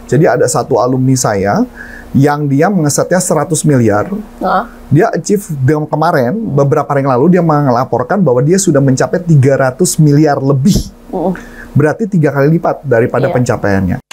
Jadi ada satu alumni saya yang dia mengesetnya 100 miliar. Dia achieve kemarin, beberapa hari yang lalu dia melaporkan bahwa dia sudah mencapai 300 miliar lebih. Berarti 3 kali lipat daripada pencapaiannya.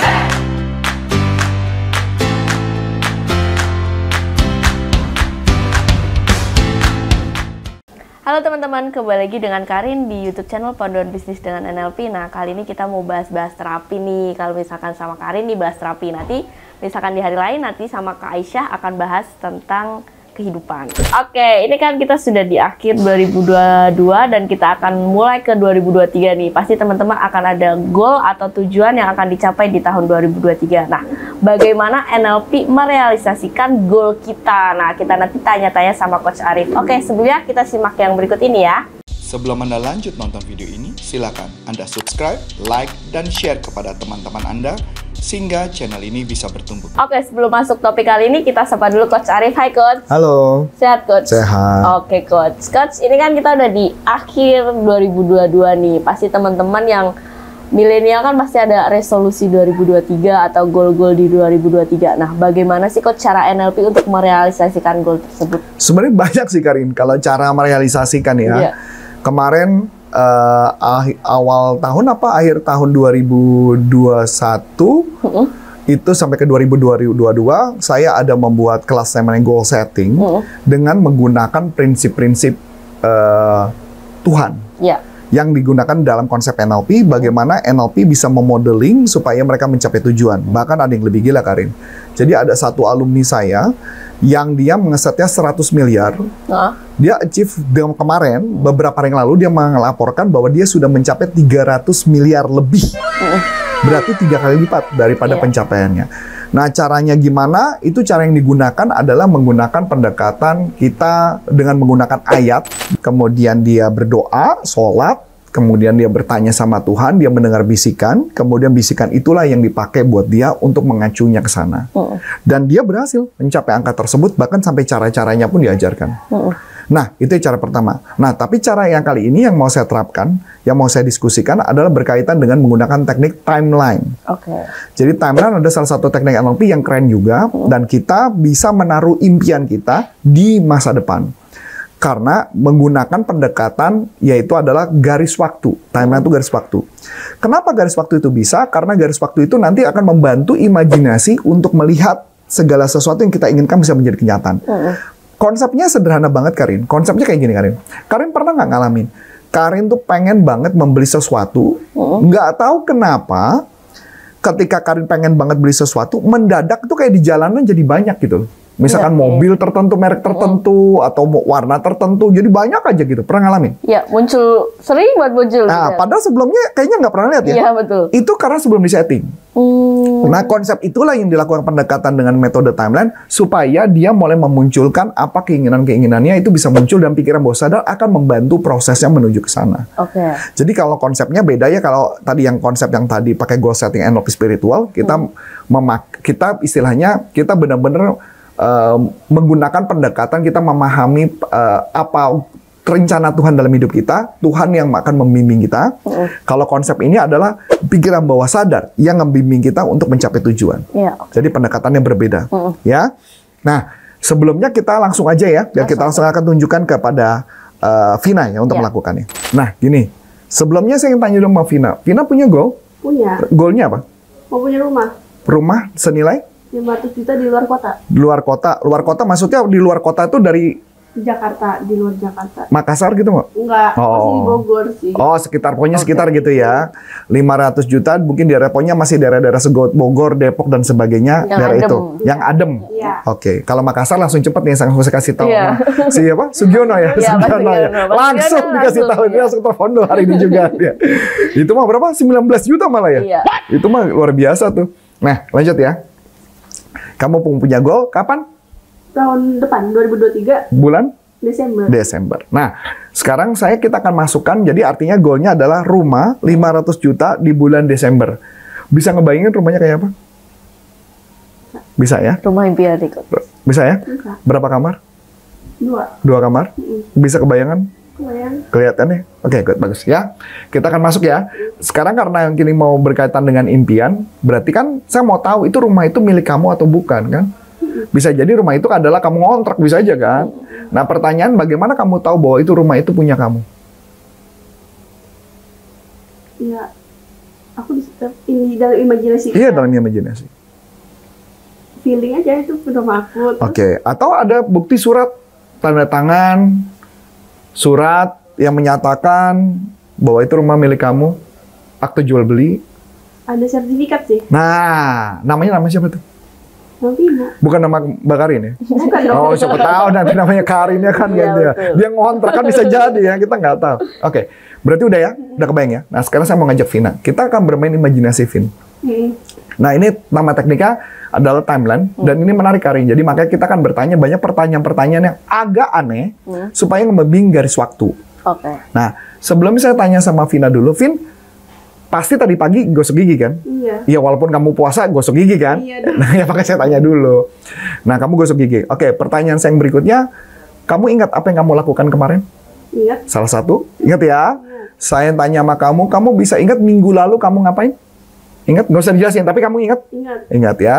Halo teman-teman, kembali lagi dengan Karin di YouTube channel Panduan Bisnis dengan NLP. Nah, kali ini kita mau bahas terapi nih. Kalau misalkan sama Karin nih bahas terapi, nanti misalkan di hari lain nanti sama Kak Aisyah akan bahas tentang kehidupan. Oke, ini kan kita sudah di akhir 2022 dan kita akan mulai ke 2023 nih. Pasti teman-teman akan ada goal atau tujuan yang akan dicapai di tahun 2023. Nah, bagaimana NLP merealisasikan goal kita? Nah, kita nanti tanya-tanya sama Coach Arif. Oke, sebelumnya kita simak yang berikut ini ya. Sebelum Anda lanjut nonton video ini, silakan Anda subscribe, like, dan share kepada teman-teman Anda sehingga channel ini bisa bertumbuh. Oke, sebelum masuk topik kali ini, kita sapa dulu Coach Arif. Hai Coach. Halo. Sehat Coach? Sehat. Oke Coach. Coach, ini kan kita udah di akhir 2022 nih. Pasti teman-teman yang milenial kan pasti ada resolusi 2023 atau goal-goal di 2023. Nah, bagaimana sih Coach cara NLP untuk merealisasikan goal tersebut? Sebenarnya banyak sih Karin, kalau cara merealisasikan ya. Iya. Kemarin awal tahun akhir tahun 2021 itu sampai ke 2022 saya ada membuat kelas namanya goal setting dengan menggunakan prinsip-prinsip Tuhan. Iya. Yang digunakan dalam konsep NLP, bagaimana NLP bisa memodeling supaya mereka mencapai tujuan. Bahkan ada yang lebih gila, Karin. Jadi ada satu alumni saya yang dia mengesetnya 100 miliar. Dia achieve kemarin, beberapa hari yang lalu dia melaporkan bahwa dia sudah mencapai 300 miliar lebih. Berarti 3 kali lipat daripada pencapaiannya. Nah, caranya gimana? Itu cara yang digunakan adalah menggunakan pendekatan kita dengan menggunakan ayat, kemudian dia berdoa, sholat, kemudian dia bertanya sama Tuhan, dia mendengar bisikan, kemudian bisikan itulah yang dipakai buat dia untuk mengacunya ke sana. Dan dia berhasil mencapai angka tersebut, bahkan sampai cara-caranya pun diajarkan. Nah, itu cara pertama. Nah, tapi cara yang kali ini yang mau saya terapkan, yang mau saya diskusikan adalah berkaitan dengan menggunakan teknik timeline. Jadi timeline ada salah satu teknik NLP yang keren juga, dan kita bisa menaruh impian kita di masa depan. Karena menggunakan pendekatan yaitu adalah garis waktu. Timeline itu garis waktu. Kenapa garis waktu itu bisa? Karena garis waktu itu nanti akan membantu imajinasi untuk melihat segala sesuatu yang kita inginkan bisa menjadi kenyataan. Konsepnya sederhana banget, Karin. Konsepnya kayak gini, Karin. Karin pernah nggak ngalamin? Karin tuh pengen banget membeli sesuatu, nggak tahu kenapa ketika Karin pengen banget beli sesuatu, mendadak tuh kayak di jalanan jadi banyak gitu. Misalkan mobil tertentu, merek tertentu, atau warna tertentu, jadi banyak aja gitu. Pernah ngalamin? Iya, muncul, sering banget muncul. Nah, padahal sebelumnya kayaknya nggak pernah lihat ya? Iya, betul. Itu karena sebelum disetting. Nah, konsep itulah yang dilakukan pendekatan dengan metode timeline, supaya dia mulai memunculkan apa keinginan-keinginannya, itu bisa muncul dalam pikiran bawah sadar, akan membantu prosesnya menuju ke sana. Jadi kalau konsepnya beda ya, kalau tadi yang konsep yang tadi pakai goal setting NLP spiritual, kita istilahnya, kita benar-benar menggunakan pendekatan, kita memahami apa rencana Tuhan dalam hidup kita, Tuhan yang akan membimbing kita. Kalau konsep ini adalah pikiran bawah sadar yang membimbing kita untuk mencapai tujuan. Jadi pendekatannya berbeda. Ya. Nah, sebelumnya kita langsung aja ya, biar kita langsung akan tunjukkan kepada Vina ya untuk melakukannya. Nah, gini. Sebelumnya saya ingin tanya dulu sama Vina. Vina punya goal? Punya. Goalnya apa? Mau punya rumah. Rumah senilai? 500 juta di luar kota. Di luar kota? Luar kota maksudnya di luar kota itu dari Jakarta, di luar Jakarta. Makassar gitu nggak? Enggak, masih di Bogor sih. Oh, sekitar, pokoknya sekitar gitu ya. 500 juta mungkin di pokoknya masih daerah-daerah Segot, Bogor, Depok, dan sebagainya. Yang daerah adem. itu. Yang adem. Iya. Oke, kalau Makassar langsung cepet nih, saya kasih tahu. Siapa? Sugiono ya? Iya, Pak Sugiono ya. Sugiono. Langsung dikasih tahu, dia langsung telepon dulu hari ini juga. Ya. Itu mah berapa? 19 juta malah ya? Iya. Itu mah luar biasa tuh. Nah, lanjut ya. Kamu punya goal kapan? Tahun depan, 2023. Bulan? Desember. Nah, sekarang kita akan masukkan, jadi artinya goalnya adalah rumah 500 juta di bulan Desember. Bisa ngebayangin rumahnya kayak apa? Bisa ya? Rumah impian ikut. Bisa ya? Bisa. Berapa kamar? 2. 2 kamar? Bisa kebayangan? Kelihatan ya? Oke, good, bagus ya. Kita akan masuk ya. Sekarang karena yang kini mau berkaitan dengan impian, berarti kan saya mau tahu itu rumah itu milik kamu atau bukan kan? Bisa jadi rumah itu adalah kamu ngontrak, bisa aja kan? Nah pertanyaan, bagaimana kamu tahu bahwa itu rumah itu punya kamu? Ya, aku ini dalam imajinasi. Iya, dalam imajinasi. Feeling aja itu rumah aku. Oke, atau ada bukti surat, tanda tangan, surat yang menyatakan bahwa itu rumah milik kamu, akte jual beli. Ada sertifikat sih. Nah, nama siapa tuh? Novina. Bukan nama Mbak Karin ya? Bukan dong. Oh, siapa tahu nanti namanya Karin ya kan Iya, gitu ya. betul. Dia ngontrak kan bisa jadi ya, kita nggak tahu. Oke, berarti udah ya, udah kebayang ya. Nah, sekarang saya mau ngajak Vina. Kita akan bermain imajinasi, Vin. Nah, ini nama tekniknya adalah timeline, dan ini menarik Karin. Jadi makanya kita akan bertanya banyak pertanyaan-pertanyaan yang agak aneh, supaya ngebing garis waktu. Oke. Nah, sebelum saya tanya sama Vina dulu, Vin, pasti tadi pagi gosok gigi kan? Iya. Iya, walaupun kamu puasa gosok gigi kan? Iya dong. Nah, ya makanya saya tanya dulu. Nah, kamu gosok gigi. Oke, pertanyaan saya yang berikutnya, kamu ingat apa yang kamu lakukan kemarin? Ingat. Salah satu, ingat ya? Saya tanya sama kamu bisa ingat minggu lalu kamu ngapain? Ingat? Nggak usah dijelasin, tapi kamu ingat? Ingat. Ingat ya.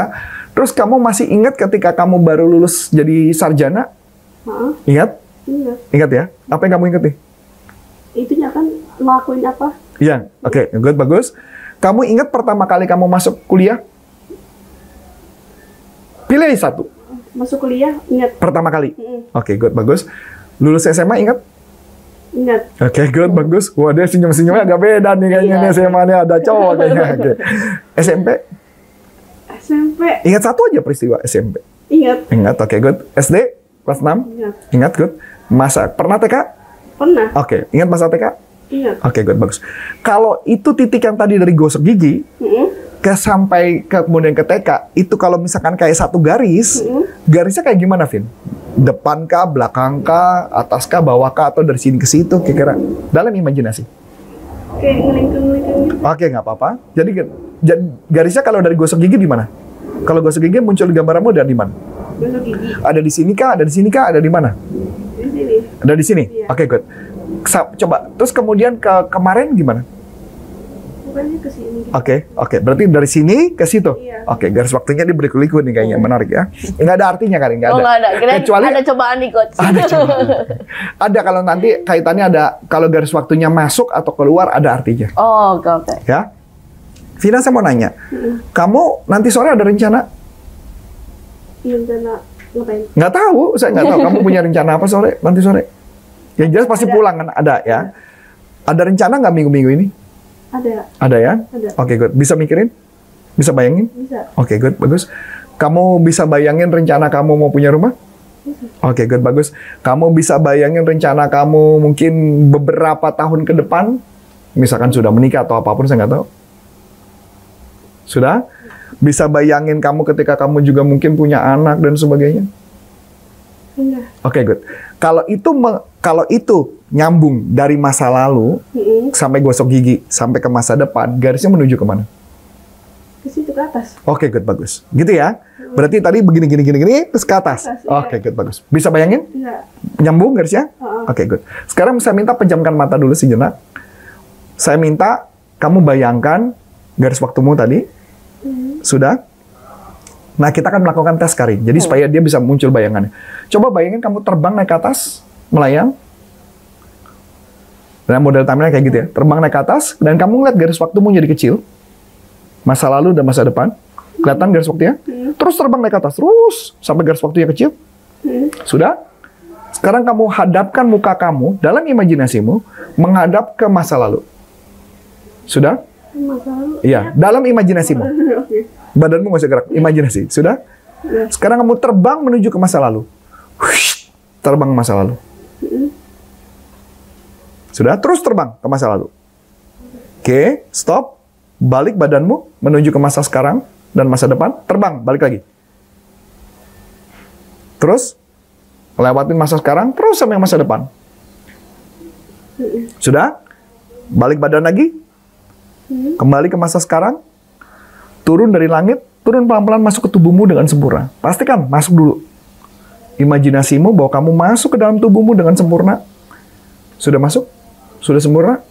Terus kamu masih ingat ketika kamu baru lulus jadi sarjana? Heeh. Ingat? Ingat. Ingat ya? Apa yang kamu ingat nih? Itunya kan ngelakuin apa? Iya, oke, good, bagus. Kamu ingat pertama kali kamu masuk kuliah? Pilih satu. Masuk kuliah, ingat. Pertama kali. Mm-mm. Oke, good, bagus. Lulus SMA ingat? Ingat. Oke, good, bagus. Wah, dia senyum-senyumnya agak beda nih kayaknya. Iya. Nih SMA-nya ada cowok kayaknya. Oke. SMP? SMP, Ingat satu aja peristiwa SMP. ingat. Ingat, oke, good. SD? Kelas 6? Ingat. Ingat, good. Masa, pernah TK? Pernah. Oke, ingat masa TK? Ingat. Oke, good, bagus. Kalau itu titik yang tadi dari gosok gigi, sampai kemudian ke TK, itu kalau misalkan kayak satu garis, garisnya kayak gimana, Vin? Depan kah, belakang kah, atas kah, bawah kah, atau dari sini ke situ, kira-kira? Dalam imajinasi. Kayak ngelingkung-ngelingkung. Oke, nggak apa-apa. Jadi garisnya kalau dari gosok gigi di mana? Kalau gosok gigi muncul di gambaranmu dan di mana? Gosok gigi. Ada di sini kah? Ada di sini kah? Ada di mana? Di sini. Ada di sini? Iya. Oke, good. Coba, terus kemudian kemarin gimana? Bukannya ke sini. Oke. Berarti dari sini ke situ. Iya. Oke, garis waktunya diberi-liku nih kayaknya. Menarik ya. Nggak ada artinya kali, nggak ada. Oh, nggak ada. Kirain Kecuali ada cobaan nih, Coach. ada cobaan. Ada kalau nanti kaitannya ada, kalau garis waktunya masuk atau keluar ada artinya. Oh, oke. Ya. Vina, saya mau nanya. Kamu nanti sore ada rencana? Iya, rencana ngapain? Nggak tahu, saya nggak tahu. Kamu punya rencana apa nanti sore? Yang jelas pasti Ada. pulang kan, ada ya. Ada rencana nggak minggu-minggu ini? Ada. Ada ya? Ada. Oke, good. Bisa mikirin? Bisa bayangin? Bisa. Oke, good, bagus. Kamu bisa bayangin rencana kamu mau punya rumah? Oke, good, bagus. Kamu bisa bayangin rencana kamu mungkin beberapa tahun ke depan? Misalkan sudah menikah atau apapun, saya nggak tahu. Sudah? Bisa bayangin kamu ketika kamu juga mungkin punya anak dan sebagainya? Enggak. Oke, good. Kalau itu nyambung dari masa lalu sampai gosok gigi sampai ke masa depan, garisnya menuju kemana? Ke situ ke atas. Oke, good, bagus. Gitu ya. Berarti tadi begini, terus ke atas. Atas, iya. Oke, good, bagus. Bisa bayangin? Enggak. Nyambung garisnya? Heeh. Oke, good. Sekarang saya minta pejamkan mata dulu sejenak. Saya minta kamu bayangkan garis waktumu tadi. Sudah? Nah, kita akan melakukan tes Karin. Jadi supaya dia bisa muncul bayangannya. Coba bayangin kamu terbang naik ke atas, melayang. Nah, model timeline kayak gitu ya. Terbang naik ke atas, dan kamu ngeliat garis waktumu jadi kecil. Masa lalu dan masa depan. Kelihatan garis waktunya? Terus terbang naik ke atas, terus sampai garis waktunya kecil. Sudah? Sekarang kamu hadapkan muka kamu dalam imajinasimu menghadap ke masa lalu. Sudah? Masa lalu. Iya, dalam imajinasimu. Oke. Badanmu nggak usah gerak, imajinasi. Sudah? Ya. Sekarang kamu terbang menuju ke masa lalu. Hush, terbang ke masa lalu. Sudah? Terus terbang ke masa lalu. Oke, stop. Balik badanmu menuju ke masa sekarang dan masa depan. Terbang, balik lagi. Terus, lewatin masa sekarang, terus sampai masa depan. Sudah? Balik badan lagi. Kembali ke masa sekarang. Turun dari langit, turun pelan-pelan masuk ke tubuhmu dengan sempurna. Pastikan masuk dulu. Imajinasimu bahwa kamu masuk ke dalam tubuhmu dengan sempurna. Sudah masuk? Sudah sempurna?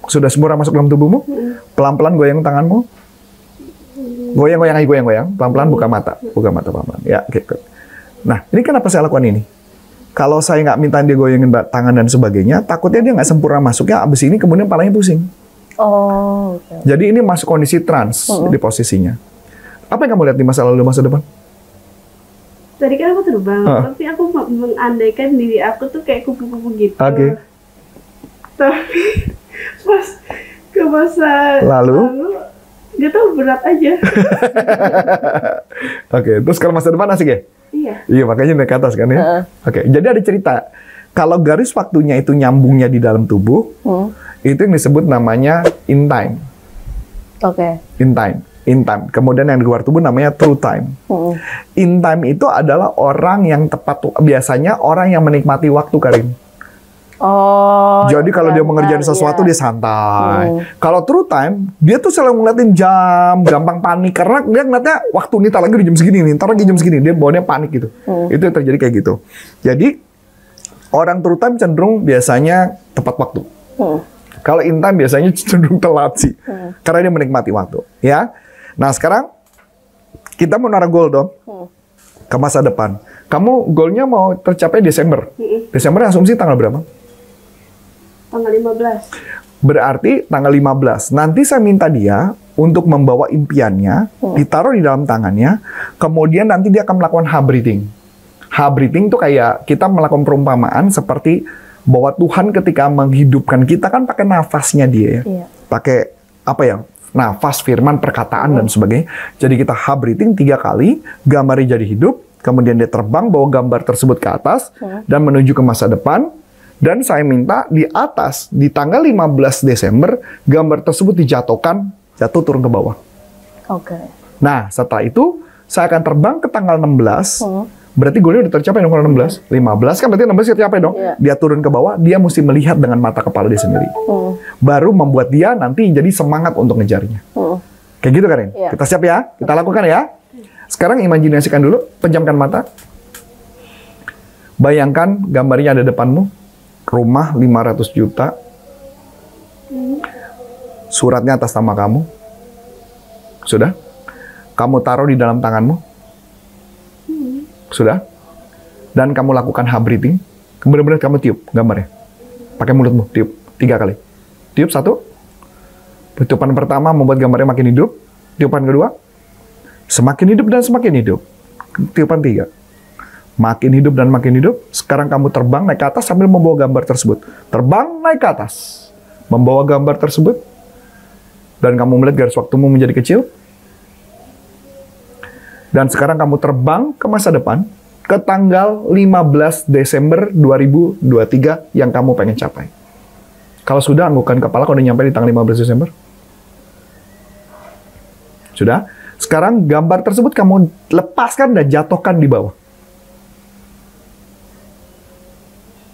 Sudah sempurna masuk dalam tubuhmu? Pelan-pelan goyang tanganmu. Goyang-goyang aja, goyang-goyang. Pelan-pelan buka mata. Buka mata pelan-pelan. Ya, oke. Nah, ini kenapa saya lakukan ini? Kalau saya nggak minta dia goyangin tangan dan sebagainya, takutnya dia nggak sempurna masuknya, abis ini kemudian palanya pusing. Oh, oke. Jadi ini masuk kondisi trans di posisinya. Apa yang kamu lihat di masa lalu, masa depan? Tadi kan aku terbang, tapi aku mengandaikan diri aku tuh kayak kupu-kupu gitu. Oke. Tapi pas ke masa Lalu gak tau, berat aja. Oke, terus kalau masa depan asik ya? Iya. Iya, makanya naik ke atas kan ya? Oke, jadi ada cerita. Kalau garis waktunya itu nyambungnya di dalam tubuh, itu yang disebut namanya in time. Oke. In time. In time. Kemudian yang di luar tubuh namanya true time. In time itu adalah orang yang tepat, biasanya orang yang menikmati waktu, Karin. Oh. Jadi kalau dia mengerjakan sesuatu, dia santai. Kalau true time, dia tuh selalu ngeliatin jam, gampang panik. Karena dia ngeliatnya, waktu ini, ntar lagi di jam segini nih, ntar lagi jam segini. Dia bawanya panik gitu. Itu yang terjadi kayak gitu. Jadi, orang true time cenderung biasanya tepat waktu. Kalau in time biasanya cenderung telat sih. Karena dia menikmati waktu. Ya. Nah, sekarang kita mau naruh goal dong. Ke masa depan. Kamu goalnya mau tercapai Desember. Desember asumsi tanggal berapa? Tanggal 15. Berarti tanggal 15. Nanti saya minta dia untuk membawa impiannya, ditaruh di dalam tangannya, kemudian nanti dia akan melakukan hub breathing. Hub breathing itu kayak kita melakukan perumpamaan seperti bahwa Tuhan ketika menghidupkan kita kan pakai nafasnya dia ya. Pakai apa ya? Nafas, firman, perkataan, dan sebagainya. Jadi kita hub breathing 3 kali, gambarnya jadi hidup, kemudian dia terbang bawa gambar tersebut ke atas, dan menuju ke masa depan. Dan saya minta di atas, di tanggal 15 Desember, gambar tersebut dijatuhkan, jatuh turun ke bawah. Oke. Nah, setelah itu, saya akan terbang ke tanggal 16, berarti goalnya udah tercapai dong kalau 16. 15 kan berarti 16 tercapai dong. Dia turun ke bawah, dia mesti melihat dengan mata kepala dia sendiri. Baru membuat dia nanti jadi semangat untuk ngejarnya. Kayak gitu, Karin? Kita siap ya? Kita lakukan ya? Sekarang imajinasikan dulu, pejamkan mata. Bayangkan gambarnya ada depanmu. Rumah 500 juta. Suratnya atas nama kamu. Sudah? Kamu taruh di dalam tanganmu. Sudah? Dan kamu lakukan hub breathing. Benar-benar kamu tiup gambarnya. Pakai mulutmu, tiup 3 kali. Tiup 1. Tiupan pertama membuat gambarnya makin hidup. Tiupan kedua, semakin hidup dan semakin hidup. Tiupan 3. Makin hidup dan makin hidup. Sekarang kamu terbang naik ke atas sambil membawa gambar tersebut. Terbang naik ke atas. Membawa gambar tersebut. Dan kamu melihat garis waktumu menjadi kecil. Dan sekarang kamu terbang ke masa depan, ke tanggal 15 Desember 2023 yang kamu pengen capai. Kalau sudah, anggukan kepala kalau udah nyampe di tanggal 15 Desember. Sudah? Sekarang gambar tersebut kamu lepaskan dan jatuhkan di bawah.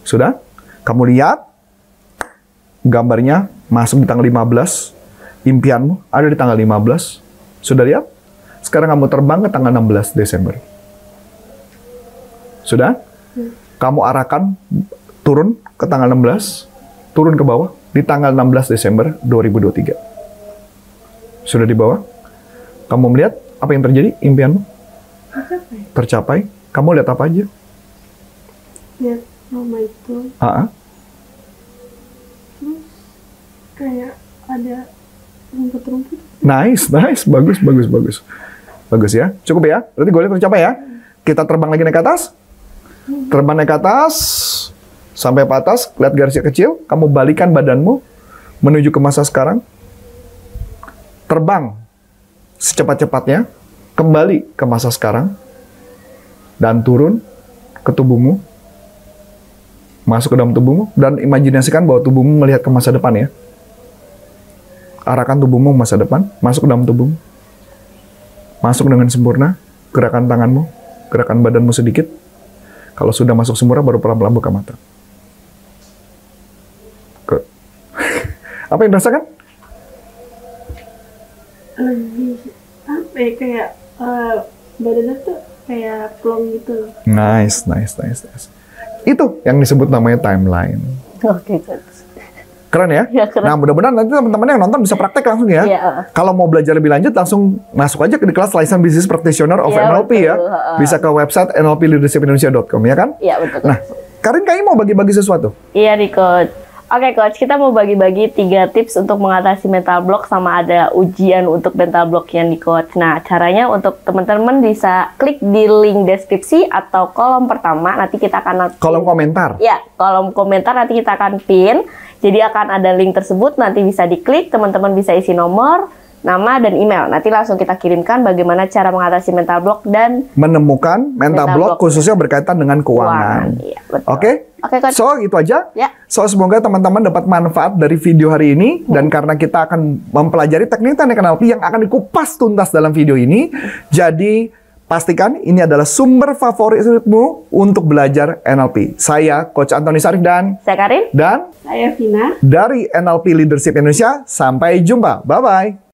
Sudah? Kamu lihat, gambarnya masuk di tanggal 15, impianmu ada di tanggal 15. Sudah lihat? Sekarang kamu terbang ke tanggal 16 Desember. Sudah? Kamu arahkan turun ke tanggal 16, turun ke bawah di tanggal 16 Desember 2023. Sudah di bawah? Kamu melihat apa yang terjadi? Impianmu? Tercapai. Kamu lihat apa aja? Lihat mama itu. Terus kayak ada rumput-rumput. Nice. Bagus. Bagus ya. Cukup ya. Berarti goalnya tercapai ya. Kita terbang lagi naik ke atas. Terbang naik ke atas. Sampai ke atas. Lihat garisnya kecil. Kamu balikan badanmu. Menuju ke masa sekarang. Terbang. Secepat-cepatnya. Kembali ke masa sekarang. Dan turun ke tubuhmu. Masuk ke dalam tubuhmu. Dan imajinasikan bahwa tubuhmu melihat ke masa depan ya. Arahkan tubuhmu masa depan, masuk ke dalam tubuhmu. Masuk dengan sempurna, gerakan tanganmu, gerakan badanmu sedikit. Kalau sudah masuk sempurna, baru pelan-pelan buka mata. Apa yang dirasakan? Lebih, apa ya, kayak badannya tuh kayak plong gitu. Nice. Itu yang disebut namanya timeline. Oke, Coach. Keren ya? Ya, keren. Nah, mudah-mudahan nanti teman-teman yang nonton bisa praktek langsung ya. Iya. Kalau mau belajar lebih lanjut, langsung masuk aja di kelas License Business Practitioner of Iya, NLP ya. betul. Bisa ke website nlpleadershipindonesia.com ya kan? Iya, betul. Nah, Karin kayaknya mau bagi-bagi sesuatu. Iya nih, Coach. Oke, Coach, kita mau bagi-bagi 3 tips untuk mengatasi mental block, sama ada ujian untuk mental blocknya nih, Coach. Nah, caranya untuk teman-teman bisa klik di link deskripsi atau kolom pertama, nanti kita akan... Kolom komentar. Ya, kolom komentar nanti kita akan pin. Jadi akan ada link tersebut, nanti bisa diklik, teman-teman bisa isi nomor, nama, dan email. Nanti langsung kita kirimkan bagaimana cara mengatasi mental block dan Menemukan mental block khususnya berkaitan dengan keuangan. Iya, betul. Oke? Oke, Coach. So, itu aja. Ya. So, semoga teman-teman dapat manfaat dari video hari ini. Dan karena kita akan mempelajari teknik-teknik NLP yang akan dikupas tuntas dalam video ini. Jadi, pastikan ini adalah sumber favoritmu untuk belajar NLP. Saya, Coach Antoni Sarif dan... Saya Karin. Dan... Saya Vina. Dari NLP Leadership Indonesia. Sampai jumpa. Bye-bye.